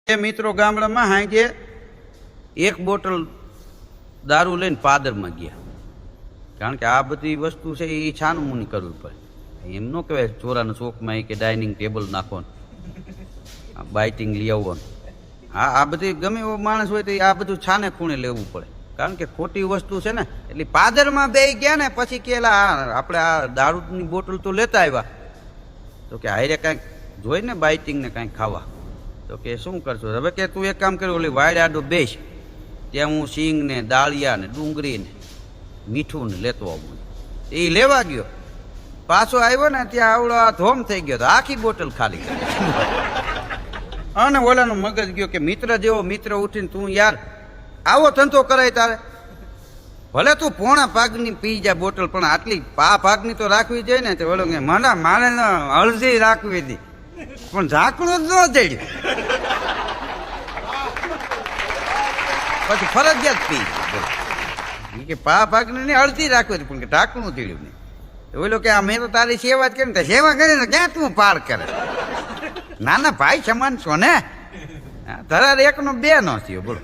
મિત્રો ગામડામાં હાંજે એક બોટલ દારૂ લઈને પાદરમાં ગયા. કારણ કે આ બધી વસ્તુ છે એ છાનમૂની કરવી પડે. એમ ન કહેવાય ચોરાના ચોકમાં કે ડાઇનિંગ ટેબલ નાખો બાઇટિંગ લઈ આવવાનું. આ બધી ગમે એવો માણસ હોય તો આ બધું છાને ખૂણે લેવું પડે. કારણ કે ખોટી વસ્તુ છે ને એટલે પાદરમાં બે ગયા ને પછી કેલા આપણે આ દારૂની બોટલ તો લેતા આવ્યા તો કે હારે કાંઈક જોઈને બાઇટિંગ ને કાંઈક ખાવા. તો કે શું કરશો હવે કે તું એક કામ કર્યું ઓલી વાડ આડો બેસ ત્યાં હું સિંગ ને દાળિયા ને ડુંગળી ને મીઠું ને લેતો આવું. એ લેવા ગયો પાછો આવ્યો ને ત્યાં આવડો આ ધોમ થઈ ગયો તો આખી બોટલ ખાલી કરી. અને ઓલાનો મગજ ગયો કે મિત્ર જેવો મિત્ર ઉઠીને તું યાર આવો ધંધો કરાય તારે ભલે તું પોણા ભાગની પી જા બોટલ પણ આટલી ભાગની તો રાખવી જોઈએ ને. તો ઓલો કે મારે અડધી રાખવી હતી પણ ઝાકડું જ ન ચડ્યું પછી ફરજિયાત પી કે ભાગની ને અડધી રાખવી હતી પણ કે ઢાંકણું ચડ્યું નહીં. ઓલો કે મેં તો તારી સેવા જ કરી ને સેવા કરીને ક્યાં તું પાર કરે. ના ભાઈ સમાન છો ને ધરાર એકનો બે નો થયો બોલો.